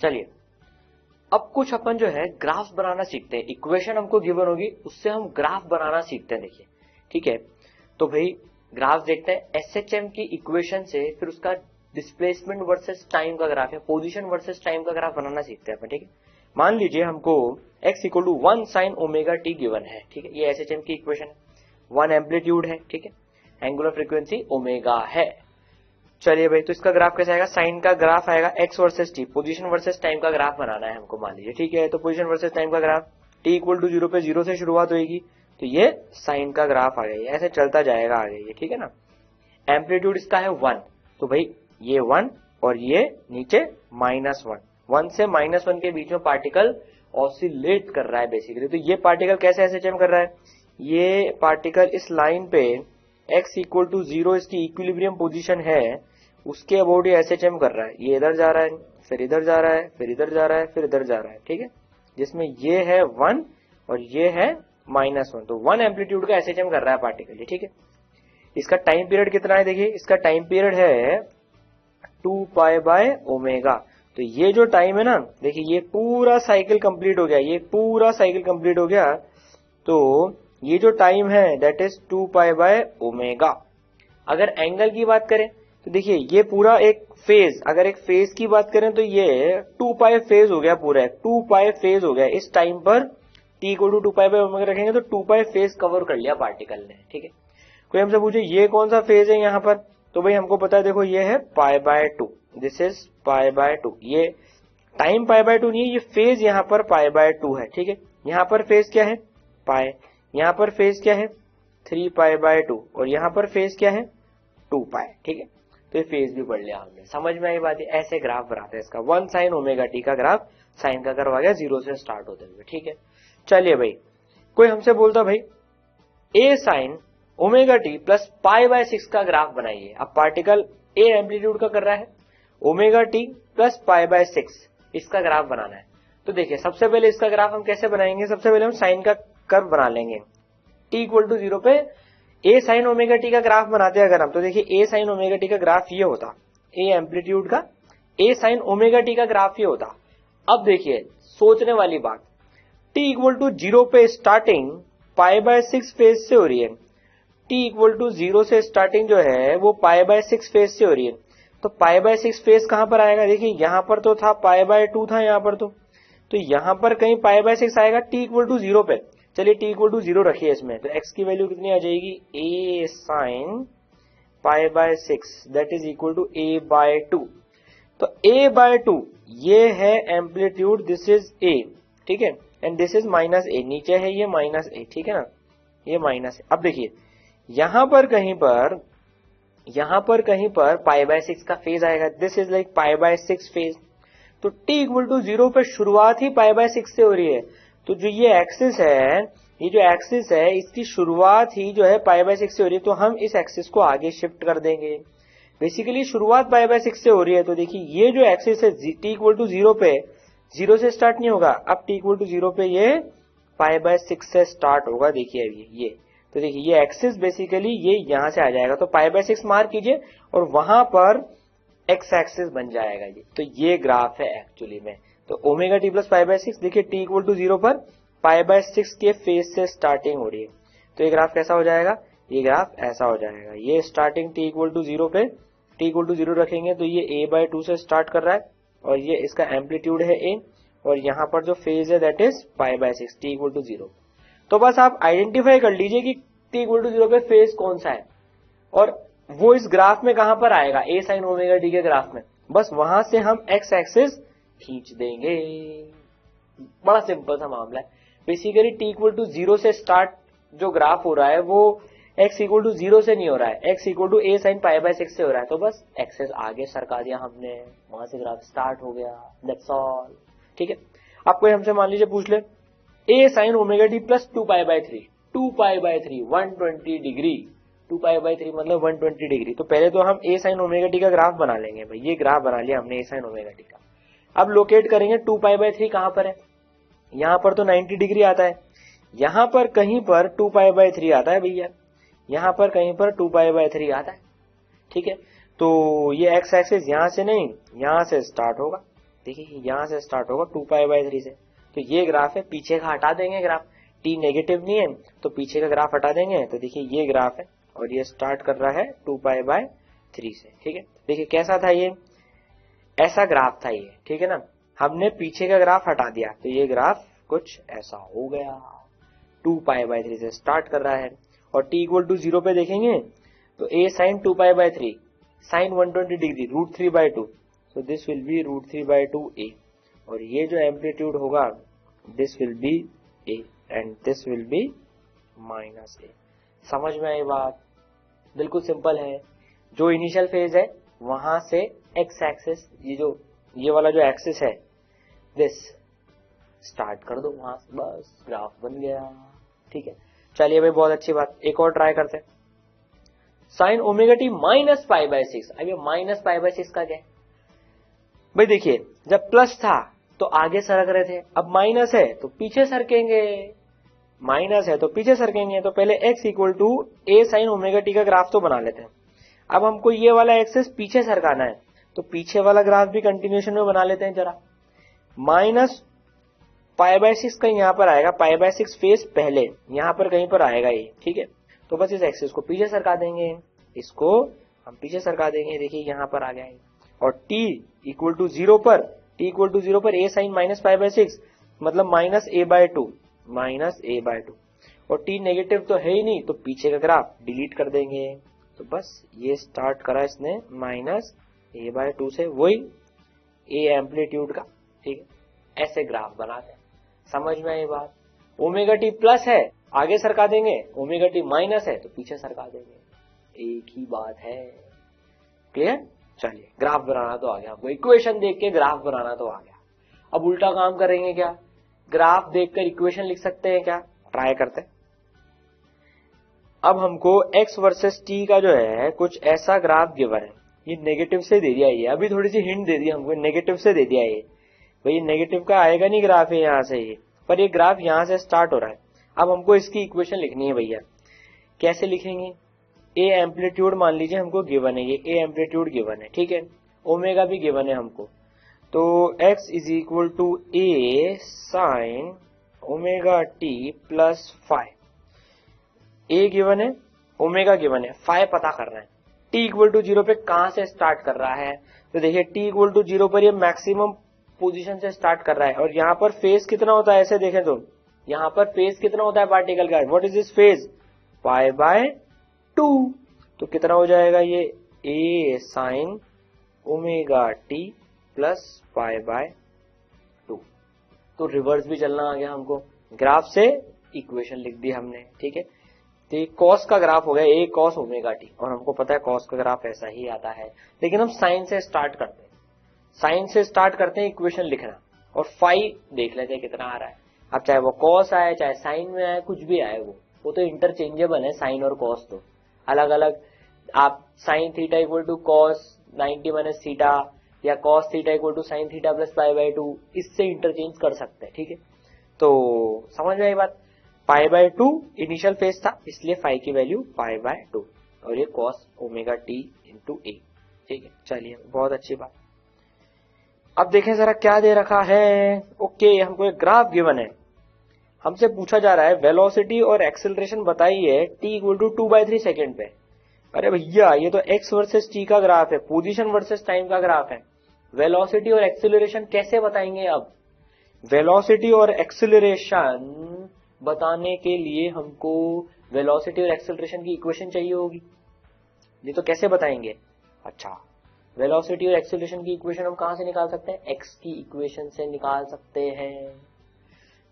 चलिए अब कुछ अपन जो है ग्राफ बनाना सीखते हैं। इक्वेशन हमको गिवन होगी, उससे हम ग्राफ बनाना सीखते हैं। देखिए ठीक है, तो भाई ग्राफ देखते हैं। एसएचएम की इक्वेशन से फिर उसका डिस्प्लेसमेंट वर्सेस टाइम का ग्राफ या पोजीशन वर्सेस टाइम का ग्राफ बनाना सीखते हैं अपन। ठीक है, मान लीजिए हमको x equal to 1 sine omega t given है। ठीक है, ये एसएचएम की इक्वेशन है। 1 एम्पलीट्यूड है, ठीक है, एंगुलर फ्रीक्वेंसी ओमेगा है। चलिए भाई, तो इसका ग्राफ कैसे आएगा? साइन का ग्राफ आएगा x versus t, position versus time का ग्राफ बनाना है हमको मान लीजिए। ठीक है, तो पोजीशन वर्सेस टाइम का ग्राफ t इक्वल टू 0 पे 0 से शुरुआत होगी, तो ये साइन का ग्राफ आ गया, ऐसे चलता जाएगा आगे ये। ठीक है ना, एम्पलीट्यूड इसका है 1, तो भाई ये 1 और ये नीचे -1, 1 से -1 के बीच में पार्टिकल ऑसिलेट कर रहा है बेसिकली। तो ये पार्टिकल कैसे एसएचएम कर रहा है? ये पार्टिकल इस लाइन पे x इक्वल टू 0 इसकी इक्विलिब्रियम पोजीशन है, उसके अबाउट ये एसएचएम कर रहा है। ये इधर जा रहा है, फिर इधर जा रहा है, फिर इधर जा रहा है, फिर इधर जा रहा है। ठीक है, जिसमें ये है 1 और ये है -1, तो 1 एम्पलीट्यूड का एसएचएम कर रहा है पार्टिकल। ठीक है, इसका टाइम पीरियड कितना है? देखिए इसका टाइम पीरियड है 2 पाई बाय ओमेगा। तो ये जो टाइम है ना, देखिए ये पूरा साइकिल कंप्लीट हो गया, ये पूरा साइकिल कंप्लीट हो गया, तो ये जो टाइम है that is 2 pi by omega. अगर एंगल की बात करें तो देखिए ये पूरा एक फेज, अगर एक फेज की बात करें तो ये 2 पाई फेज हो गया, पूरा 2 पाई फेज हो गया। इस टाइम पर t को 2 पाई बाय ओमेगा रखेंगे तो 2 पाई फेज कवर कर लिया पार्टिकल ने। ठीक है, कोई हमसे पूछे ये कौन सा फेज है यहाँ पर, तो भाई हमको पता है, देखो ये है पाई by 2, this is pi by 2। ये टाइम पाई बाय 2 नहीं है, ये फेज यहाँ पर पाई बाय 2 है। ठीक है, यहाँ पर फेज क्या है? पाई, यहाँ पर फेज क्या है? 3 पाई बाय 2, और यहाँ पर फेज क्या है? 2 पाई। ठीक है, तो ये फेज भी पढ़ लिया हमने, समझ में आई बात है। ऐसे ग्राफ बनाते हैं इसका। 1 साइन ओमेगा टी का ग्राफ, साइन का कर्व आ गया 0 से स्टार्ट होते हुए। ठीक है, चलिए भाई, कोई हमसे बोलता भाई a sine omega t plus pi by 6 का ग्राफ बनाइए। अब पार्टिकल a एम्पलीट्यूड का कर रहा है, omega t plus pi by 6 इसका ग्राफ बनाना है। तो देखिए सबसे पहले इसका ग्राफ हम कैसे बनाएंगे? सबसे पहले हम साइन का कर्व बना लेंगे। t इक्वल टू 0 पे a साइन ओमेगा टी का ग्राफ बनाते हैं अगर हम, तो देखिए a साइन ओमेगा टी का ग्राफ ये होता, a एम्पलीट्यूड का a साइन ओमेगा टी का ग्राफ ये होता। अब देखिए सोचने वाली बात, t इक्वल टू 0 पे स्टार्टिंग पाई बाय 6 फेज से हो रही है, t इक्वल टू 0 से स्टार्टिंग जो है वो पाई बाय 6 फेज से हो रही है। तो पाई बाय 6 फेज कहां पर आएगा? देखिए यहां पर तो था पाई बाय 2 था यहाँ पर, तो यहां पर कहीं पाई बाय 6 आएगा t इक्वल टू 0 पे। चलिए t इक्वल टू 0 रखिए इसमें, तो x की वैल्यू कितनी आ जाएगी? a sine pi by 6 that is equal to a by 2। तो a बाय 2 ये है एम्पलीट्यूड, दिस इज a, ठीक है, and this is minus a, नीचे है ये माइनस a। ठीक है ना, ये माइनस a। अब देखिए यहां पर कहीं पर पाई बाय 6 का फेज आएगा, this is like pi by 6 phase. तो t इक्वल टू 0 पे शुरुआत ही पाई बाय 6 से हो रही है, तो जो ये एक्सिस है, ये जो एक्सिस है इसकी शुरुआत ही जो है पाई बाय 6 से हो रही है, तो हम इस एक्सिस को आगे शिफ्ट कर देंगे। बेसिकली शुरुआत पाई बाय 6 से हो रही है, तो देखिए ये जो एक्सिस है t इक्वल टू 0 पे 0 से स्टार्ट नहीं होगा, अब t इक्वल टू 0 पे ये पाई बाय 6 से स्टार्ट होगा। देखिए अभी ये, तो देखिए ये एक्सिस बेसिकली ये यहां से आ जाएगा, तो पाई बाय 6 मार्क कीजिए और वहां पर एक्स एक्सिस बन जाएगा ये। तो ये ग्राफ है एक्चुअली में। तो omega t plus pi by 6, देखिए t इक्वल टू 0 पर पाई बाय 6 के फेज से स्टार्टिंग हो रही है, तो ये ग्राफ कैसा हो जाएगा? ये ग्राफ ऐसा हो जाएगा। ये स्टार्टिंग t इक्वल टू 0 पे t इक्वल टू 0 रखेंगे तो ये a बाय 2 से स्टार्ट कर रहा है, और ये इसका एम्पलीट्यूड है a, और यहाँ पर जो फेज है that is pi by 6, t equal to 0। तो बस आप आइडेंटिफाई कर लीजिए कि t इक्वल टू 0 पे फेज कौन सा है, और वो इस ग्राफ में कहां पर आएगा? a साइन ओमेगा टी के ग्राफ में। बस वहां से हम x एक्सिस खींच देंगे। बड़ा सिंपल सा मामला है। बेसिकली t इक्वल टू 0 से स्टार्ट जो ग्राफ हो रहा है वो x इक्वल टू 0 से नहीं हो रहा है, x equal to a sine pi by 6 से हो रहा है। तो बस एक्सिस आगे सरका दिया हमने, वहां से ग्राफ स्टार्ट हो गया, दैट्स ऑल। ठीक है, आप कोई हमसे मान लीजिए पूछ ले a sine omega t plus 2 pi bye 3, 2 pi bye 3 120 degree, 2 pi bye 3 मतलब 120 डिग्री। तो पहले तो हम a साइन ओमेगा टी का ग्राफ बना लेंगे भाई। ये ग्राफ बना लिया हमने a साइन ओमेगा टी का। अब लोकेट करेंगे 2 पाई बाय 3 कहां पर है? यहां पर तो 90 डिग्री आता है, यहां पर कहीं पर 2 पाई बाय 3 आता है भैया, यहां पर कहीं पर 2 पाई बाय 3 आता है। ठीक है, तो ये एक्स एक्सिस यहां से नहीं यहां से स्टार्ट होगा, देखिए यहाँ से स्टार्ट होगा 2π/3 से, तो ये ग्राफ है, पीछे का हटा देंगे ग्राफ, t नेगेटिव नहीं है तो पीछे का ग्राफ हटा देंगे, तो देखिए ये ग्राफ है और ये स्टार्ट कर रहा है 2π/3 से। ठीक है, देखिए कैसा था ये, ऐसा ग्राफ था ये, ठीक है ना, हमने पीछे का ग्राफ हटा दिया तो ये ग्राफ कुछ ऐसा हो गया, 2π/3 से स्टार्ट कर रहा है। और t इक्वल टू 0 पे देखेंगे तो a sin 2π/3 sin 120 degree √3/2, so this will be √3/2a, और ये जो एम्पलीट्यूड होगा this will be a and this will be -a। समझ में आई बात? बिल्कुल सिंपल है। जो इनिशियल फेज है वहां से x एक्सिस, ये वाला जो एक्सिस है दिस स्टार्ट कर दो वहां से, बस ग्राफ बन गया। ठीक है, चलिए भाई बहुत अच्छी बात, एक और ट्राई करते हैं। साइन ओमेगा टी -π/6, अब ये -π/6 का क्या है भाई? देखिए जब प्लस था तो आगे सरक रहे थे, अब माइनस है तो पीछे सरकेंगे, माइनस है तो पीछे सरकेंगे, तो पहले x equal to a sine omega t का ग्राफ तो बना लेते हैं। अब हमको ये वाला एक्सेस पीछे सरकाना है, तो पीछे वाला ग्राफ भी कंटिन्यूएशन में बना लेते हैं जरा। -π/6 का यहाँ पर आएगा, π/6 फेस पहले यहाँ पर कहीं पर आएगा ये, ठीक है, तो बस इस एक्सिस को पीछे सरका देंगे, इसको हम पीछे सरका देंगे, देखिए यहाँ पर आ गया है। और t इक्वल टू 0 पर a साइन -π/6 मतलब -a/2, और t नेगेटिव तो है ही नहीं तो पीछे का ग्राफ डिलीट कर देंगे, तो बस ये स्टार्ट करा इसने -a/2 से, वही a एम्पलीट्यूड का। ठीक है, ऐसे ग्राफ बनाते हैं। समझ में आई बात? ओमेगा टी प्लस है आगे सरका देंगे, ओमेगा टी माइनस है तो पीछे सरका देंगे, एक ही बात है। क्लियर? चलिए ग्राफ बनाना तो आ गया आपको, इक्वेशन देख के ग्राफ बनाना तो आ गया। अब उल्टा काम करेंगे क्या, ग्राफ देखकर इक्वेशन लिख सकते हैं क्या? ट्राई करते हैं। अब हमको x वर्सेस t का जो है कुछ ऐसा ग्राफ गिवन है, ये नेगेटिव से दे दिया, ये अभी थोड़ी सी हिंट दे दी हमको, नेगेटिव से दे दिया ये भाई, नेगेटिव का आएगा नहीं ग्राफ है यहाँ से ये, पर ये ग्राफ यहाँ से स्टार्ट हो रहा है। अब हमको इसकी इक्वेशन लिखनी है भैया, कैसे लिखेंगे? ए एम्पलीट्यूड मान लीजिए हमको गिवन है, ये ए एम्पलीट्यूड गिवन है, ठीक है, ओमेगा भी गिवन है हमको, तो x is equal to a sine omega t plus five, a given है, ओमेगा गिवन है, फाइव पता करना है। t इक्वल टू 0 पे कहां से स्टार्ट कर रहा है? तो देखिए t इक्वल टू 0 पर ये मैक्सिमम पोजीशन से स्टार्ट कर रहा है, और यहाँ पर फेज कितना होता है ऐसे देखें तो, यहाँ पर फेज कितना होता है पार्टिकल का, व्हाट इज दिस फेज? π/2, तो कितना हो जाएगा ये a sine omega t plus π/2। तो रिवर्स भी चलना आ गया हमको, ग्राफ से इक्वेशन लिख दी हमने, ठीक है। तो ये कॉस का ग्राफ हो गया a कॉस ओमेगा टी, और हमको पता है कॉस का ग्राफ ऐसा ही आता है, लेकिन हम साइन से स्टार्ट करते हैं, साइन से स्टार्ट करते हैं इक्वेशन लिखना, और फाई देख लेते हैं कितना आ रहा है। अब चाहे वो कॉस आए चाहे साइन में आए, कुछ भी आए वो तो इंटरचेंजेबल है, साइन और कॉस तो अलग अलग। आप sine theta equal to cos 90 minus theta, या cos theta equal to sine theta plus π/2, इससे इंटरचेंज कर सकते हैं, ठीक है। तो समझ में आई बात? π/2 इनिशियल फेज था, इसलिए फाई की वैल्यू π/2, और ये कॉस ओमेगा टी इंटू ए, ठीक है। चलिए बहुत अच्छी बात। अब देखें जरा क्या दे रखा है। ओके, हमको एक ग्राफ गिवन है, हमसे पूछा जा रहा है वेलोसिटी और एक्सेलरेशन बताइए t इक्वल टू 2/3 सेकेंड पे। अरे भैया ये तो x वर्सेस t का ग्राफ है, पोजीशन वर्सेस टाइम का ग्राफ है, वेलोसिटी और एक्सेलरेशन कैसे बताएंगे? अब वेलोसिटी और एक्सेलरेशन बताने के लिए हमको वेलोसिटी और एक्सेलरेशन की इक्वेशन चाहिए होगी, नहीं तो कैसे बताएंगे? अच्छा, वेलोसिटी और एक्सेलरेशन की इक्वेशन हम कहां से निकाल सकते हैं? x की इक्वेशन से निकाल सकते हैं।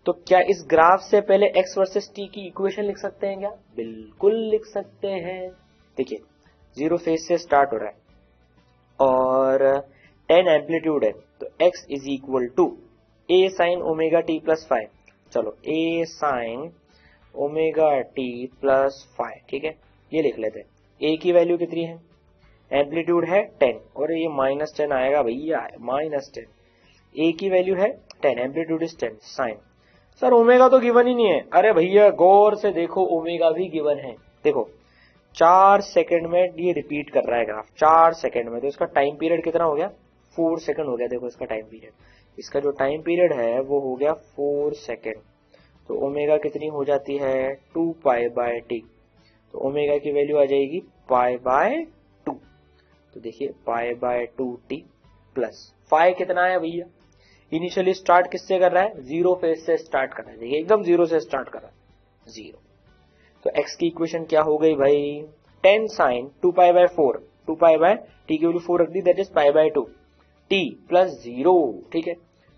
तो क्या इस ग्राफ से पहले x वर्सेस t की इक्वेशन लिख सकते हैं क्या? बिल्कुल लिख सकते हैं। देखिए 0 फेज से स्टार्ट हो रहा है और 10 एम्पलीट्यूड है, तो x is equal to a sine omega t plus 5, चलो a sine omega t plus 5, ठीक है, ये लिख लेते हैं। a की वैल्यू कितनी है? एम्पलीट्यूड है 10, और ये -10 आएगा भैया, -10, a की वैल्यू है 10, amplitude is 10, sine. Sir omega तो गिवन ही नहीं है। अरे भैया गौर से देखो, ओमेगा भी गिवन है। देखो 4 सेकंड में ये रिपीट कर रहा है ग्राफ, 4 सेकंड में, तो इसका टाइम पीरियड कितना हो गया? 4 सेकंड हो गया, देखो इसका टाइम पीरियड, इसका जो टाइम पीरियड है वो हो गया 4 सेकंड। तो ओमेगा कितनी हो जाती है 2 पाई बाय टी, तो ओमेगा की वैल्यू आ जाएगी पाई बाय 2। तो देखिए pi by 2 t plus phi कितना है भैया, इनिशियली स्टार्ट किससे कर रहा है, जीरो फेज से स्टार्ट कर रहा है, देखिए एकदम जीरो से स्टार्ट कर रहा है, जीरो। तो x की इक्वेशन क्या हो गई भाई, 10 sine 2 pi by 4, 2 pi by t की वैल्यू 4 रख दी, that is pi by 2 t plus zero, ठीक है,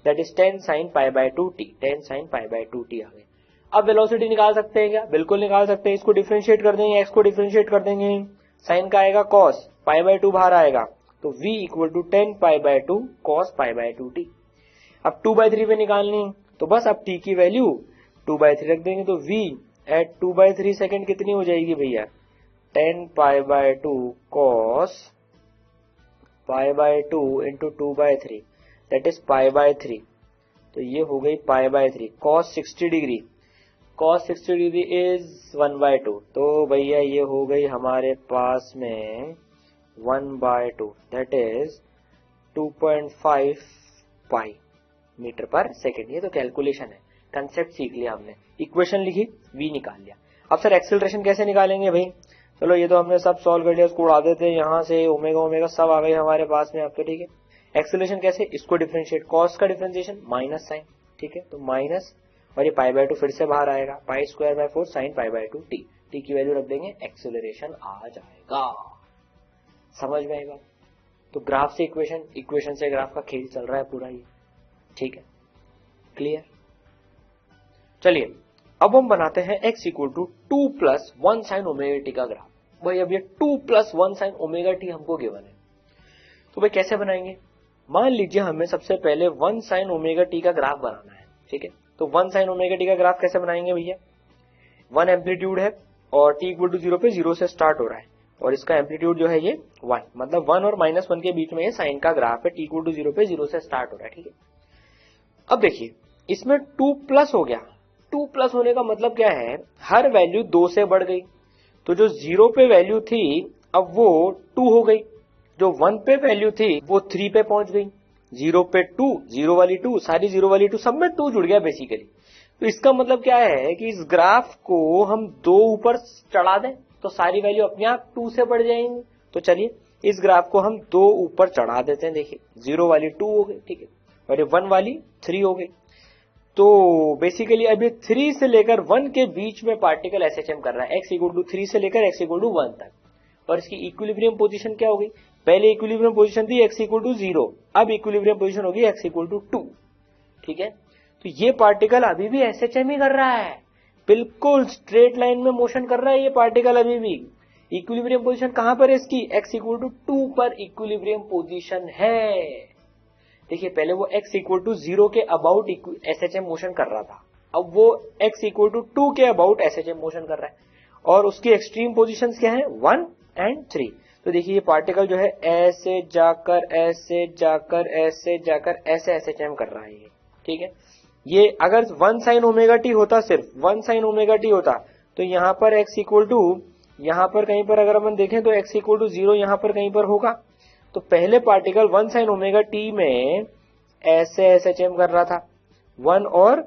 that is 10 sine pi by 2 t, 10 sine pi by 2 t आ गए। अब वेलोसिटी निकाल सकते हैं क्या, बिल्कुल निकाल सकते हैं, इसको डिफरेंशिएट कर देंगे, x को डिफरेंशिएट कर देंगे, साइन का आएगा cos, पाई बाय 2 बाहर आएगा, तो v equal to 10 pi by 2 cos pi by 2 t. अब 2/3 पे निकालनी, तो बस अब t की वैल्यू 2/3 रख देंगे, तो v एट 2/3 सेकंड कितनी हो जाएगी भैया, 10 pi by 2 cos pi by 2 into 2/3 that is pi bye 3, तो ये हो गई pi by 3, cos 60 degree, cos 60 degree is 1/2, तो भैया ये हो गई हमारे पास में 1/2 दैट इज 2.5 पाई मीटर पर सेकेंड। ये तो कैलकुलेशन है, कंसेप्ट सीख लिया हमने, इक्वेशन लिखी, v निकाल लिया। अब सर एक्सेलरेशन कैसे निकालेंगे भाई, चलो ये तो हमने सब सॉल्व कर लिया, उसको उड़ा देते हैं, यहाँ से ओमेगा ओमेगा सब आ गई हमारे पास में अब तो, ठीक है। एक्सेलरेशन कैसे, इसको डिफरेंशिएट, कॉस का डिफरेंशिएशन माइनस साइन, ठीक है, तो माइनस, और ये पाई बाय 2 फिर से बाहर आएगा, pi square by 4 sign pi by 2 T, T की वैल्यू रख देंगे, एक्सेलरेशन आ जाएगा। समझ में आएगा, तो ग्राफ से इक्वेशन, इक्वेशन से ग्राफ का खेल चल रहा है पूरा ये, ठीक है, क्लियर। चलिए अब हम बनाते हैं x equal to 2 plus 1 sine omega t का ग्राफ। भाई अब ये 2 प्लस 1 साइन ओमेगा टी हमको गिवन है, तो भाई कैसे बनाएंगे, मान लीजिए हमें सबसे पहले 1 साइन ओमेगा टी का ग्राफ बनाना है, ठीक है। तो 1 साइन ओमेगा टी का ग्राफ कैसे बनाएंगे भैया, 1 एम्पलीट्यूड है और t इक्वल टू 0 पे 0 से स्टार्ट हो रहा है, और इसका एम्पलीट्यूड जो है ये 1, मतलब 1 और -1 के बीच में ये साइन का ग्राफ है, t इक्वल टू 0 पे 0 से स्टार्ट हो रहा है, ठीक है। अब देखिए इसमें 2 प्लस हो गया, 2 प्लस होने का मतलब क्या है, हर वैल्यू 2 से बढ़ गई, तो जो 0 पे वैल्यू थी अब वो 2 हो गई, जो 1 पे वैल्यू थी वो 3 पे पहुंच गई, 0 पे 2, 0 वाली 2, सारी 0 वाली 2, सब में 2 जुड़ गया बेसिकली। तो इसका मतलब क्या है कि इस ग्राफ को हम 2 ऊपर चढ़ा दें तो सारी वैल्यू अपने आप 2 से बढ़ जाएंगी। तो चलिए इस ग्राफ को हम 2 ऊपर चढ़ा देते हैं, देखिए 0 वाली 2 हो गई, ठीक है, और ये 1 वाली 3 हो गई। तो बेसिकली अभी 3 से लेकर 1 के बीच में पार्टिकल एसएचएम कर रहा है, x इक्वल टू 3 से लेकर x इक्वल टू 1 तक, और इसकी इक्विलिब्रियम पोजीशन क्या हो गई, पहले इक्विलिब्रियम पोजीशन थी x इक्वल टू 0, अब इक्विलिब्रियम पोजीशन होगी x इक्वल टू 2, ठीक है। तो ये पार्टिकल अभी भी एसएचएम ही कर रहा है, बिल्कुल स्ट्रेट लाइन में मोशन कर रहा है ये पार्टिकल अभी भी। इक्विलिब्रियम पोजीशन कहां पर है इसकी, x इक्वल टू 2 पर इक्विलिब्रियम पोजीशन है। देखिए पहले वो x इक्वल टू 0 के अबाउट एसएचएम मोशन कर रहा था, अब वो x इक्वल टू 2 के अबाउट एसएचएम मोशन कर रहा है, और उसकी एक्सट्रीम पोजीशंस क्या है 1 एंड 3। तो देखिए ये पार्टिकल जो है ऐसे जाकर ऐसे जाकर ऐसे जाकर ऐसे एसएचएम कर रहा है ये, ठीक है। ये अगर 1 साइन ओमेगा टी होता, सिर्फ 1 साइन ओमेगा टी होता, तो यहाँ पर x इक्वल टू, यहाँ पर कहीं पर अगर हम देखें तो x इक्वल टू 0 यहाँ पर कहीं पर होगा। तो पहले पार्टिकल 1 साइन ओमेगा टी में ऐसे एसएचएम कर रहा था 1 और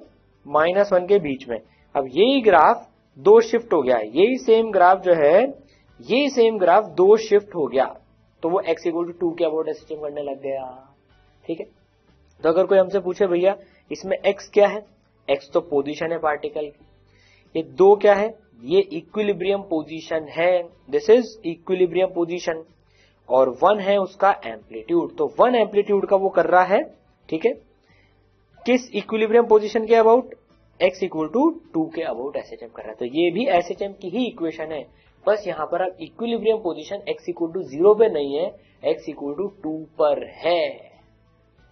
-1 के बीच में। अब यही ग्राफ 2 शिफ्ट हो गया है, यही सेम ग्राफ जो है, यही सेम ग्राफ 2 शिफ्ट हो गया, तो वो x इक्वल टू 2 के अबाउट एसएचएम करने लग गया, ठीक है। तो अगर कोई हमसे पूछे भैया इसमें x क्या है, x तो पोजीशन है पार्टिकल की, ये 2 क्या है, ये इक्विलिब्रियम पोजीशन है, दिस इज इक्विलिब्रियम पोजीशन, और 1 है उसका एम्पलीट्यूड, तो 1 एम्पलीट्यूड का वो कर रहा है, ठीक है, किस इक्विलिब्रियम पोजीशन के अबाउट, x इक्वल टू 2 के अबाउट एसएचएम कर रहा है। तो ये भी एसएचएम की ही इक्वेशन है, बस यहाँ पर अब equilibrium position x equal to 0 पे नहीं है, x इक्वल टू 2 पर है,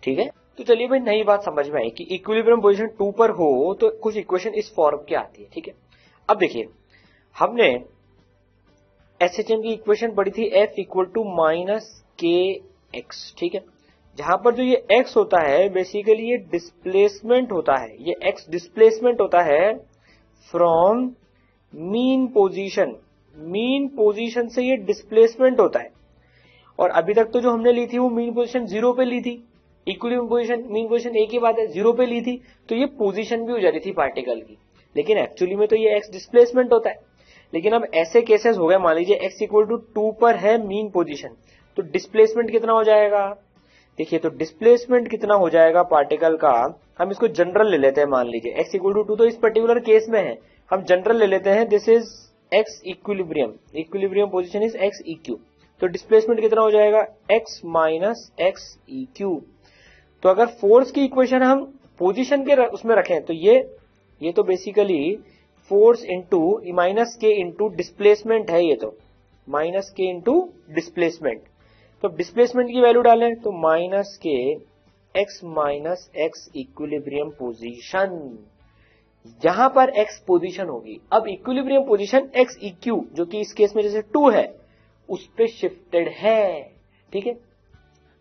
ठीक है। तो चलिए भाई नई बात समझ में आई कि इक्विलिब्रियम पोजीशन 2 पर हो तो कुछ इक्वेशन इस फॉर्म की आती है, ठीक है। अब देखिए हमने एसएचएम की इक्वेशन पढ़ी थी f इक्वल टू -kx, ठीक है, जहां पर जो ये x होता है बेसिकली ये डिस्प्लेसमेंट होता है, ये x डिस्प्लेसमेंट होता है from mean position, mean position से ये डिस्प्लेसमेंट होता है, और अभी तक तो जो हमने ली थी वो मीन पोजीशन 0 पे ली थी, इक्विलिब्रियम पोजीशन मीन पोजीशन एक ही बात है 0 पे ली थी, तो ये पोजीशन भी हो जाती थी पार्टिकल की, लेकिन एक्चुअली में तो ये एक्स डिस्प्लेसमेंट होता है। लेकिन अब ऐसे केसेस हो गए, मान लीजिए एक्स इक्वल टू 2 पर है मीन पोजीशन, तो डिस्प्लेसमेंट कितना हो जाएगा, देखिए तो डिस्प्लेसमेंट कितना हो जाएगा पार्टिकल का, हम इसको जनरल ले लेते हैं, मान लीजिए एक्स इक्वल टू 2 तो इस पर्टिकुलर केस में है, हम जनरल ले लेते हैं, this is x equilibrium, equilibrium position is x eq, तो डिस्प्लेसमेंट कितना हो जाएगा एक्स माइनस एक्स इक्यू। तो अगर फोर्स की इक्वेशन हम पोजीशन के उसमें रखें तो ये तो बेसिकली फोर्स इंटू माइनस के इंटू डिस्प्लेसमेंट है, ये तो माइनस के इंटू डिस्प्लेसमेंट, तो डिस्प्लेसमेंट की वैल्यू डालें तो minus k x minus x equilibrium position, जहां पर एक्स पोजीशन होगी। अब इक्विलिब्रियम पोजीशन एक्स इक्यू जो कि इस केस में जैसे 2 है उस पे शिफ्टेड है, ठीक है।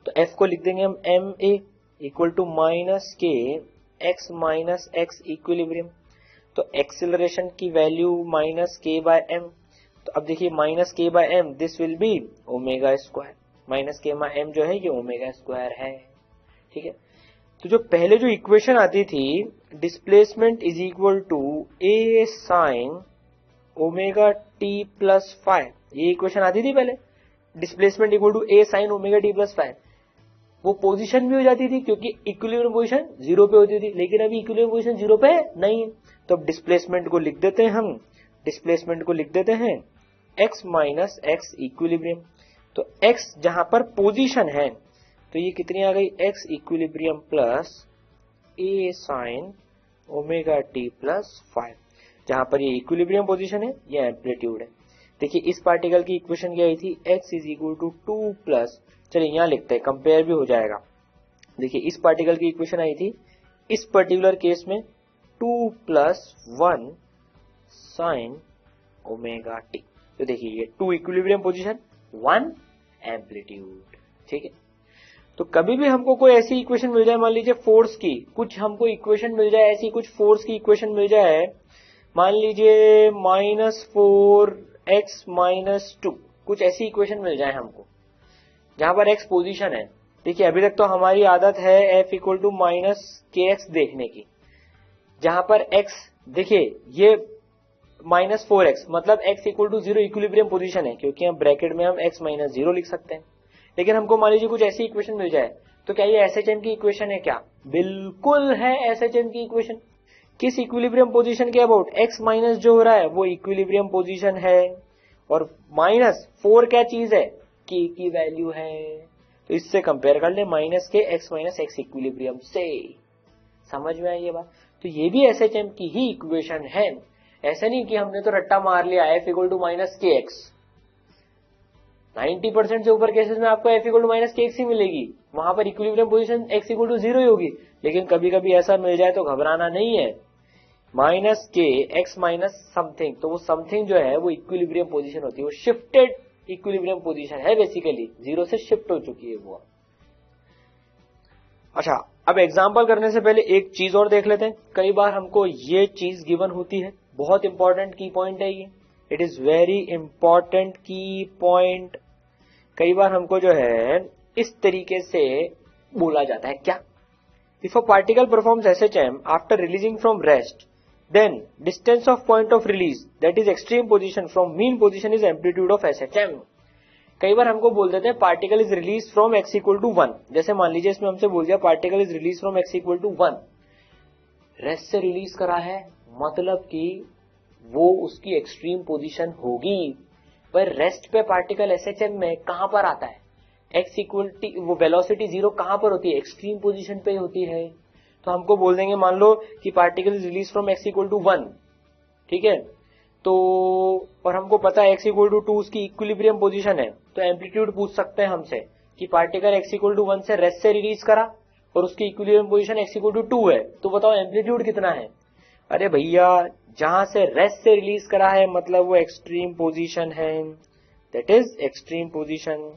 तो एफ को लिख देंगे हम m a equal to minus k x minus x equilibrium, तो एक्सेलरेशन की value minus k by m, तो अब देखिए minus k by m this will be omega square, minus k by m जो है ये ओमेगा स्क्वायर है, ठीक है। तो जो पहले जो इक्वेशन आती थी displacement is equal to a sine omega t plus five, ये इक्वेशन आती थी पहले, displacement equal to a sine omega t plus five, वो पोजीशन भी हो जाती थी क्योंकि इक्विलिब्रियम पोजीशन 0 पे होती थी, लेकिन अभी इक्विलिब्रियम पोजीशन 0 पे नहीं है, तो अब डिस्प्लेसमेंट को लिख देते हैं हम, डिस्प्लेसमेंट को लिख देते हैं x माइनस एक्स इक्विलिब्रियम, तो x जहां पर पोजीशन है तो ये कितनी आ गई x equilibrium plus a sine omega t plus 5, जहां पर ये इक्विलिब्रियम पोजीशन है ये एम्पलीट्यूड है। देखिए इस पार्टिकल की इक्वेशन क्या आई थी, x is equal to 2 plus, चलिए यहां लिखते हैं कंपेयर भी हो जाएगा। देखिए इस पार्टिकल की इक्वेशन आई थी इस पर्टिकुलर केस में 2 प्लस 1 साइन ओमेगा टी, तो देखिए ये 2 इक्विलिब्रियम पोजीशन 1 एम्पलीट्यूड, ठीक है। तो कभी भी हमको कोई ऐसी इक्वेशन मिल जाए, मान लीजिए फोर्स की कुछ हमको इक्वेशन मिल जाए, ऐसी कुछ फोर्स की इक्वेशन मिल जाए, मान लीजिए -4x माइनस 2, कुछ ऐसी इक्वेशन मिल जाए हमको जहां पर x पोजीशन है। देखिए अभी तक तो हमारी आदत है f equal to minus k x देखने की, जहां पर x देखिए ये -4x मतलब x equal to 0 equilibrium position है, क्योंकि हम ब्रैकेट में हम x माइनस 0 लिख सकते हैं। लेकिन हमको मान लीजिए कुछ ऐसी इक्वेशन मिल जाए, तो क्या ये एसएचएम की इक्वेशन है क्या, बिल्कुल है एसएचएम की इक्वेशन। किस इक्विलिब्रियम पोजीशन के अबाउट, x माइनस जो हो रहा है वो इक्विलिब्रियम पोजीशन है, और -4 क्या चीज है, k की वैल्यू है, तो इससे कंपेयर कर ले माइनस के x माइनस एक्स इक्विलिब्रियम से, समझ में आई ये बात। तो ये भी एसएचएम की ही इक्वेशन है, ऐसा नहीं कि हमने तो रट्टा मार लिया f equal to minus k x, 90% से ऊपर केसेस में आपको f equal to minus k x ही मिलेगी, वहां पर equilibrium position x equal to 0 ही होगी। लेकिन कभी कभी ऐसा मिल जाए तो घबराना नहीं है, minus k x minus something, तो वो समथिंग जो है वो इक्विलिब्रियम पोजीशन होती है, वो शिफ्टेड इक्विलिब्रियम पोजीशन है, बेसिकली 0 से शिफ्ट हो चुकी है वो। अच्छा अब एग्जांपल करने से पहले एक चीज और देख लेते हैं, कई बार हमको ये चीज गिवन होती है, बहुत इंपॉर्टेंट की पॉइंट है ये, इट इज वेरी इंपॉर्टेंट की पॉइंट। कई बार हमको जो है इस तरीके से बोला जाता है क्या, if a particle performs SHM after releasing from rest then distance of point of release that is extreme position from mean position is amplitude of SHM। कई बार हमको बोल देते हैं particle is release from x equal to 1, जैसे मान लीजिए इसमें हमसे बोल दिया particle is release from x equal to 1, rest से रिलीज करा है मतलब कि वो उसकी एक्सट्रीम पोजीशन होगी, पर रेस्ट पे पार्टिकल एसएचएम में कहां पर आता है, x इक्वल वो वेलोसिटी 0 कहां पर होती है, एक्सट्रीम पोजीशन पे होती है। तो हमको बोल देंगे मान लो कि particle is release from x equal to 1, ठीक है, तो और हमको पता है x इक्वल टू 2 उसकी इक्विलिब्रियम पोजीशन है, तो एम्पलीट्यूड पूछ सकते हैं हमसे कि पार्टिकल x इक्वल टू 1 से रेस्ट से रिलीज करा और उसकी equilibrium position x equal to 2 है, तो बताओ एम्पलीट्यूड कितना है। अरे भैया जहां से रेस्ट से रिलीज करा है मतलब वो एक्सट्रीम पोजीशन है, that is extreme position,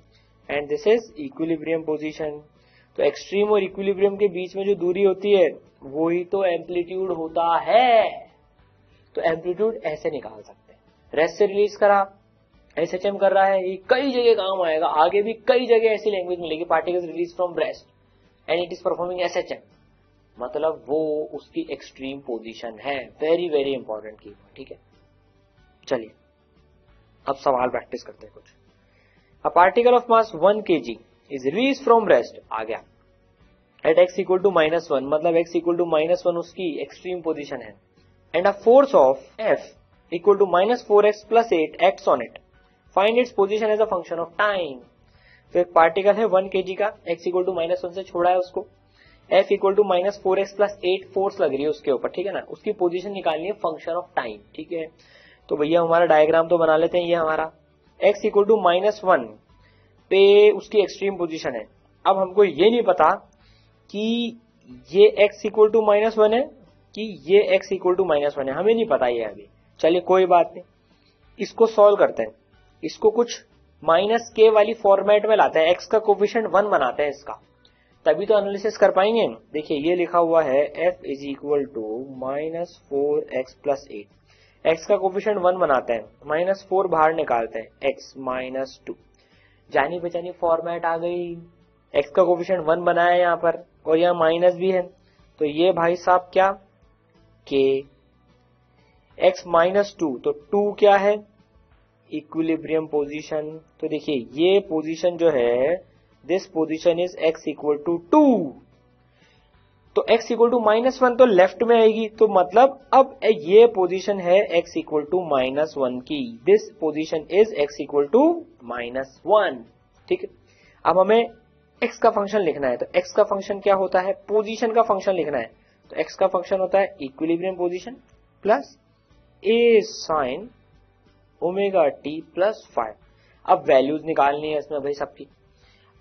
and this is equilibrium position. तो एक्सट्रीम और इक्विलिब्रियम के बीच में जो दूरी होती है वो ही तो एम्पलीट्यूड होता है। तो एम्पलीट्यूड ऐसे निकाल सकते हैं, रेस्ट से रिलीज करा एसएचएम कर रहा है, ये कई जगह काम आएगा, आगे भी कई जगह ऐसी लैंग्वेज मिलेगी, particles release from breast and it is performing SHM, मतलब वो उसकी एक्सट्रीम पोजीशन है, वेरी वेरी इंपॉर्टेंट की, ठीक है। चलिए अब सवाल प्रैक्टिस करते हैं कुछ। A particle of mass 1 kg is release from rest, आ गया, एट x इक्वल टू -1, मतलब x इक्वल टू -1 उसकी एक्सट्रीम पोजीशन है, and a force of F equal to -4x + 8 acts on it, find its position as a function of time. तो एक particle है 1 kg का, x equal to -1 से छोड़ा है उसको, F equal to -4x + 8 force लग रही है उसके ऊपर, ठीक है ना, उसकी पोजीशन निकालनी है फंक्शन ऑफ टाइम, ठीक है। तो भैया हमारा डायग्राम तो बना लेते हैं, ये हमारा x इक्वल टू -1 पे उसकी एक्सट्रीम पोजीशन है। अब हमको ये नहीं पता कि ये x इक्वल टू -1 है कि ये x इक्वल टू -1 है, हमें नहीं पता ये अभी। चलिए कोई बात नहीं, इसको सॉल्व करते हैं, इसको कुछ -k वाली फॉर्मेट में लाते हैं, x का कोफिशिएंट 1 बनाते हैं इसका, तभी तो एनालिसिस कर पाएंगे। देखिए ये लिखा हुआ है f is equal to -4x + 8, x का कोफिशिएंट 1 बनाते हैं, -4 बाहर निकालते हैं, x -2, जानी पहचानी फॉर्मेट आ गई, x का कोफिशिएंट 1 बनाया यहाँ पर और यहाँ माइनस भी है, तो ये भाई साहब क्या k, x -2, तो 2 क्या है, इक्विलिब्रियम पोजीशन। तो देखिए ये पोजीशन जो है, this position is x equal to 2, तो x इक्वल टू -1 तो लेफ्ट में आएगी, तो मतलब अब ये पोजीशन है x इक्वल टू -1 की, this position is x equal to -1, ठीक है। अब हमें x का फंक्शन लिखना है, तो x का फंक्शन क्या होता है, पोजीशन का फंक्शन लिखना है, तो x का फंक्शन होता है equilibrium position plus a sin omega t plus 5। अब वैल्यूज निकालनी है इसमें भाई सबकी।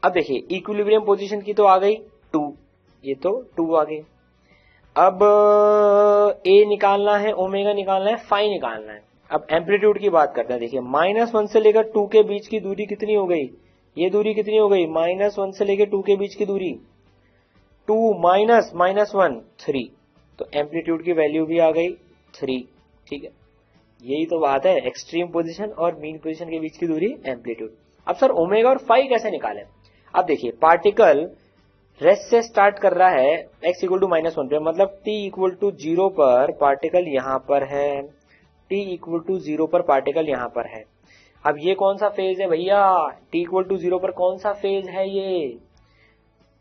अब देखिए इक्विलिब्रियम पोजीशन की तो आ गई 2, ये तो 2 आ गई। अब a निकालना है, ओमेगा निकालना है, फाई निकालना है। अब एम्पलीट्यूड की बात करते हैं, देखिए -1 से लेकर 2 के बीच की दूरी कितनी हो गई, ये दूरी कितनी हो गई, -1 से लेकर 2 के बीच की दूरी 2 -1 3, तो एम्पलीट्यूड की वैल्यू भी आ गई 3, ठीक है। यही तो बात है, एक्सट्रीम पोजीशन और मीन पोजीशन के बीच की दूरी एम्पलीट्यूड। अब सर ओमेगा और फाई कैसे निकालें, अब देखिए पार्टिकल रेस्ट से स्टार्ट कर रहा है x इक्वल टू -1 पे, मतलब t इक्वल टू 0 पर पार्टिकल यहां पर है, t इक्वल टू 0 पर पार्टिकल यहां पर है। अब ये कौन सा फेज है भैया, t इक्वल टू 0 पर कौन सा फेज है, ये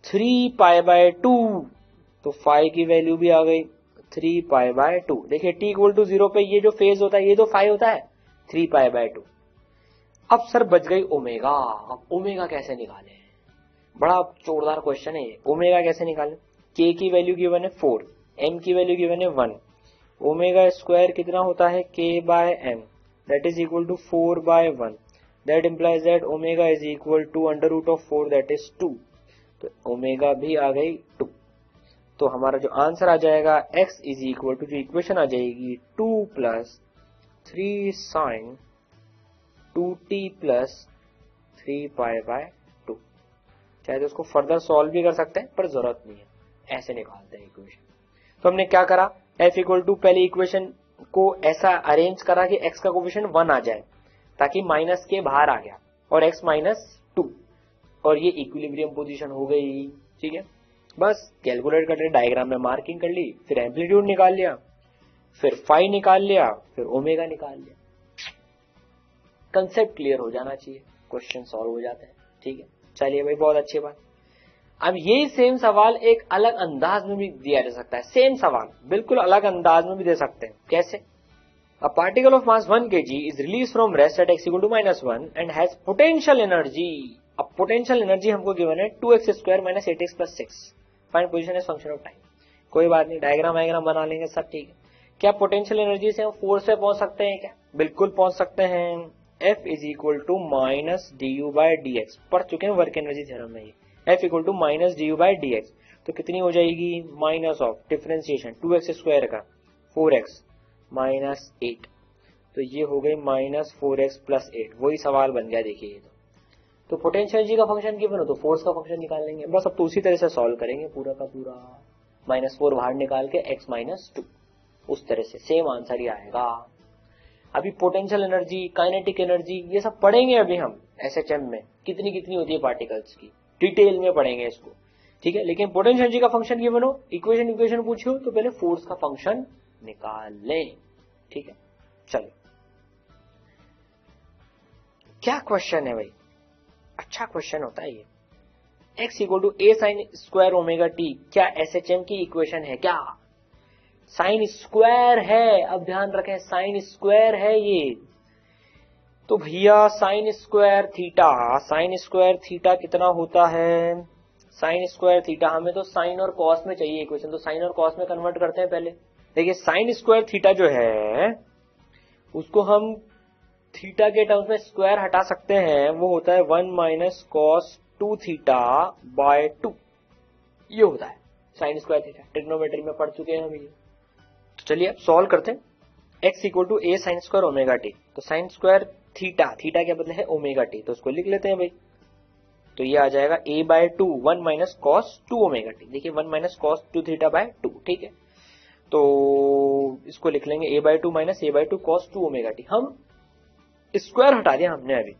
3π/2, तो फाई की वैल्यू भी आ गई 3π/2। देखिए t इक्वल टू 0 पे ये जो फेज होता है ये तो फाई होता है 3π/2। अब सर बच गई ओमेगा, अब ओमेगा कैसे निकालें, बड़ा जोरदार क्वेश्चन है ये, ओमेगा कैसे निकालें। k की वैल्यू गिवन है 4, m की वैल्यू गिवन है 1, ओमेगा स्क्वायर कितना होता है k/m, that is equal to 4/1, that implies that omega is equal to √4, that is 2, तो ओमेगा भी आ गई 2। तो हमारा जो आंसर आ जाएगा x इज इक्वल टू, जो इक्वेशन आ जाएगी 2 + 3 sin 2t + 3π/2। चाहे तो उसको फर्दर सॉल्व भी कर सकते हैं पर जरूरत नहीं है, ऐसे निकालते हैं इक्वेशन। तो हमने क्या करा, f इक्वल टू पहले इक्वेशन को ऐसा अरेंज करा कि x का कोफिशिएंट 1 आ जाए, ताकि -k बाहर आ गया और x -2, और ये इक्विलिब्रियम पोजीशन हो गई, ठीक है। बस कैलकुलेट करके डायग्राम में मार्किंग कर ली, फिर एम्पलीट्यूड निकाल लिया, फिर फाई निकाल लिया, फिर ओमेगा निकाल लिया। कंसेप्ट क्लियर हो जाना चाहिए, क्वेश्चन सॉल्व हो जाते हैं, ठीक है। चलिए भाई बहुत अच्छी बात। अब यही सेम सवाल एक अलग अंदाज में भी दिया जा सकता है, सेम सवाल बिल्कुल अलग अंदाज में भी दे सकते हैं। कैसे, a particle of mass 1 kg is release from rest at x equal to -1 and has potential energy. अब पोटेंशियल एनर्जी हमको गिवन है 2x² - 8x + 6, find position as function of time. कोई बात नहीं, डायग्राम बना लेंगे, सब ठीक है। क्या पोटेंशियल एनर्जी से हम फोर्स पे पहुंच सकते हैं क्या, बिल्कुल पहुंच सकते हैं। F is equal to -du/dx, पढ़ चुके हैं वर्क एनर्जी थ्योरम में, ये F इक्वल टू -du/dx, तो कितनी हो जाएगी, माइनस ऑफ डिफरेंशिएशन 2x² का 4x - 8, तो ये हो गई -4x + 8, वही सवाल बन गया। देखिए ये तो पोटेंशियल एनर्जी का फंक्शन गिवन हो तो फोर्स का फंक्शन निकाल लेंगे, बस अब तो उसी तरह से सॉल्व करेंगे पूरा का पूरा, -4 बाहर निकाल के x -2, उस तरह से सेम आंसर ही आएगा। अभी पोटेंशियल एनर्जी, काइनेटिक एनर्जी, ये सब पढ़ेंगे अभी हम एसएचएम में, कितनी कितनी होती है पार्टिकल्स की, डिटेल में पढ़ेंगे इसको, ठीक है। लेकिन पोटेंशियल एनर्जी का फंक्शन गिवन हो, इक्वेशन पूछियो तो पहले फोर्स का फंक्शन निकाल लें, ठीक है। चलो क्या क्वेश्चन है भाई, अच्छा क्वेश्चन होता है ये। x equal to a sine square omega t, क्या एसएचएम की इक्वेशन है क्या? साइन स्क्वायर है, अब ध्यान रखें साइन स्क्वायर है ये, तो भैया साइन स्क्वायर थीटा कितना होता है? साइन स्क्वायर थीटा, हमें तो साइन और कॉस में चाहिए इक्वेशन, तो साइन और कॉस में कन्वर्ट करते हैं पहले। देखिए साइन स्क्वायर थीटा जो है उसको हम थीटा के टर्म्स में स्क्वायर हटा सकते हैं, वो होता है 1 माइनस कॉस 2 थीटा बाय 2, ये होता है साइन स्क्वायर थीटा, ट्रिग्नोमेट्री में पढ़ चुके हैं हम ये। तो चलिए अब सॉल्व करते हैं। x equal to a sine square omega t, तो साइन स्क्वायर थीटा क्या बदले है ओमेगा टी, तो उसको लिख लेते हैं भाई। तो ये आ जाएगा a by 2 1 minus cos 2 omega t, देखिए 1 माइनस कॉस 2 थीटा बाय 2, ठीक है। तो इसको लिख लेंगे a by 2 minus a by 2 cos 2 omega t, हम स्क्वायर हटा दिया हमने अभी।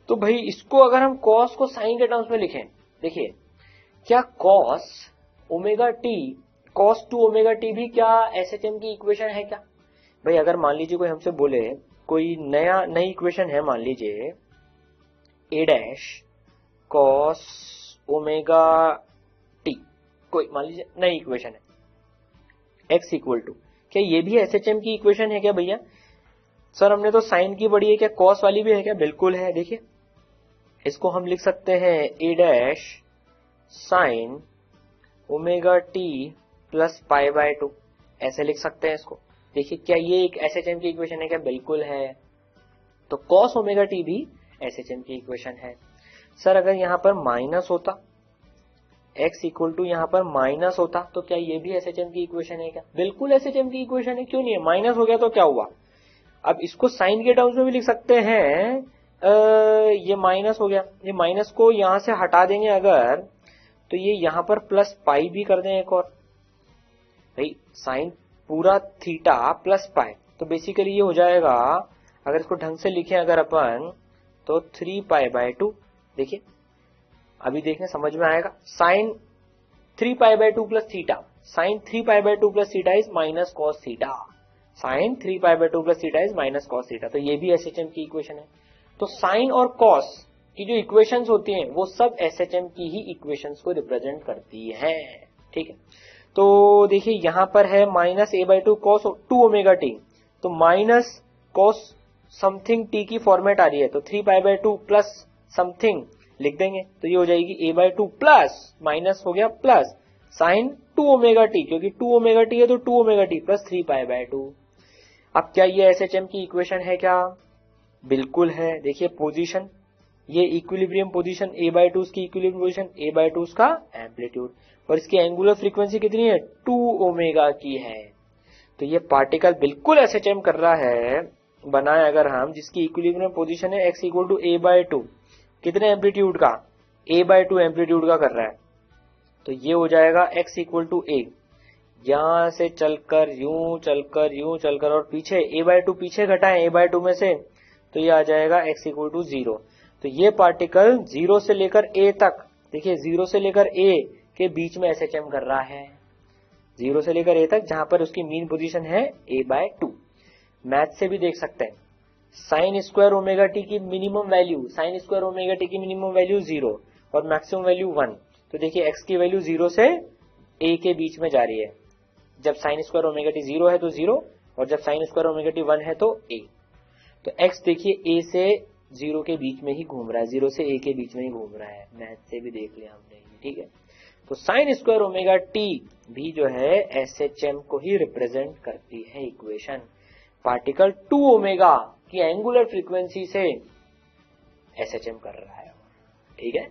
तो भाई इसको अगर हम कॉस को साइन के टर्म्स में लिखें, देखिए क्या cos omega T, cos 2 omega T भी क्या एसएचएम की इक्वेशन है क्या? भाई अगर मान लीजिए कोई हमसे बोले कोई नई इक्वेशन है, मान लीजिए ए डैश कॉस ओमेगा टी, कोई मान लीजिए नई इक्वेशन है एक्स इक्वल टू, क्या ये भी एसएचएम की इक्वेशन है क्या भैया? सर हमने तो साइन की पढ़ी है, क्या कॉस वाली भी है क्या? बिल्कुल है। देखिए इसको हम लिख सकते हैं A dash sine omega t plus pi by 2, ऐसे लिख सकते हैं इसको। देखिए क्या ये एक एसएचएम की इक्वेशन है क्या? बिल्कुल है। तो कॉस ओमेगा टी भी एसएचएम की इक्वेशन है। सर अगर यहां पर माइनस होता, x इक्वल टू यहां पर माइनस होता, तो क्या ये भी एसएचएम की इक्वेशन है क्या? बिल्कुल एसएचएम की इक्वेशन है, क्यों नहीं है? माइनस हो गया तो क्या हुआ? अब इसको साइन के टर्म्स में भी लिख सकते हैं, ये माइनस हो गया, ये माइनस को यहां से हटा देंगे अगर, तो ये यहां पर प्लस पाई भी कर दें एक और, भाई साइन पूरा थीटा प्लस पाई, तो बेसिकली ये हो जाएगा, अगर इसको ढंग से लिखें अगर अपन, तो 3 पाई बाय 2। देखिए अभी देखने समझ में आएगा, sine 3 pi by 2 plus theta, sine 3 pi by 2 plus theta is minus cos theta, sine 3 pi by 2 plus theta is minus cos theta, तो ये भी एसएचएम की इक्वेशन है। तो साइन और कॉस की जो इक्वेशंस होती हैं वो सब एसएचएम की ही इक्वेशंस को रिप्रेजेंट करती है, ठीक है। तो देखिए यहां पर है minus A by 2 cos 2 omega t, तो माइनस कॉस समथिंग टी की फॉर्मेट आ रही है, तो 3 पाई बाय 2 प्लस समथिंग लिख देंगे, तो ये हो जाएगी ए बाय 2 प्लस माइनस हो गया प्लस साइन 2 ओमेगा टी, क्योंकि 2 ओमेगा टी है तो 2 omega t plus 3 pi by 2। अब क्या ये एसएचएम की इक्वेशन है क्या? बिल्कुल है। देखिए पोजीशन, ये इक्विलिब्रियम पोजीशन ए बाय 2 की इक्विलिब्रियम पोजीशन, ए बाय 2 का एम्पलीट्यूड, और इसकी एंगुलर फ्रीक्वेंसी कितनी है? 2 ओमेगा की है। तो ये पार्टिकल बिल्कुल एसएचएम कर रहा है, बनाए अगर हम, जिसकी इक्विलिब्रियम पोजीशन है x equal to a by 2, कितने एम्पलीट्यूड का? a बाय 2 एम्पलीट्यूड का कर रहा है, तो ये हो जाएगा x इक्वल टू ए, यहां से चलकर यूं चलकर और पीछे a बाय 2 पीछे घटाएं a बाय 2 में से, तो ये आ जाएगा x इक्वल टू 0। तो ये पार्टिकल 0 से लेकर a तक, देखिए 0 से लेकर a के बीच में एसएचएम कर रहा है, 0 से लेकर a तक, जहां पर उसकी मीन पोजीशन है a बाय 2। मैथ से भी देख सकते हैं, साइन स्क्वायर ओमेगा टी की minimum value, sign square omega T की मिनिमम वैल्यू 0 और मैक्सिमम वैल्यू 1, तो देखिए x की वैल्यू 0 से a के बीच में जा रही है, जब साइन स्क्वायर ओमेगा टी 0 है तो 0, और जब साइन स्क्वायर ओमेगा टी 1 है तो a। तो x देखिए a से 0 के बीच में ही घूम रहा है, 0 से a के बीच में ही घूम रहा है, मैथ से भी देख लिया हमने, ठीक है। तो साइन स्क्वायर ओमेगा टी भी जो है एसएचएम को ही रिप्रेजेंट करती है इक्वेशन, पार्टिकल 2 ओमेगा की एंगुलर फ्रीक्वेंसी से एसएचएम कर रहा है, ठीक है।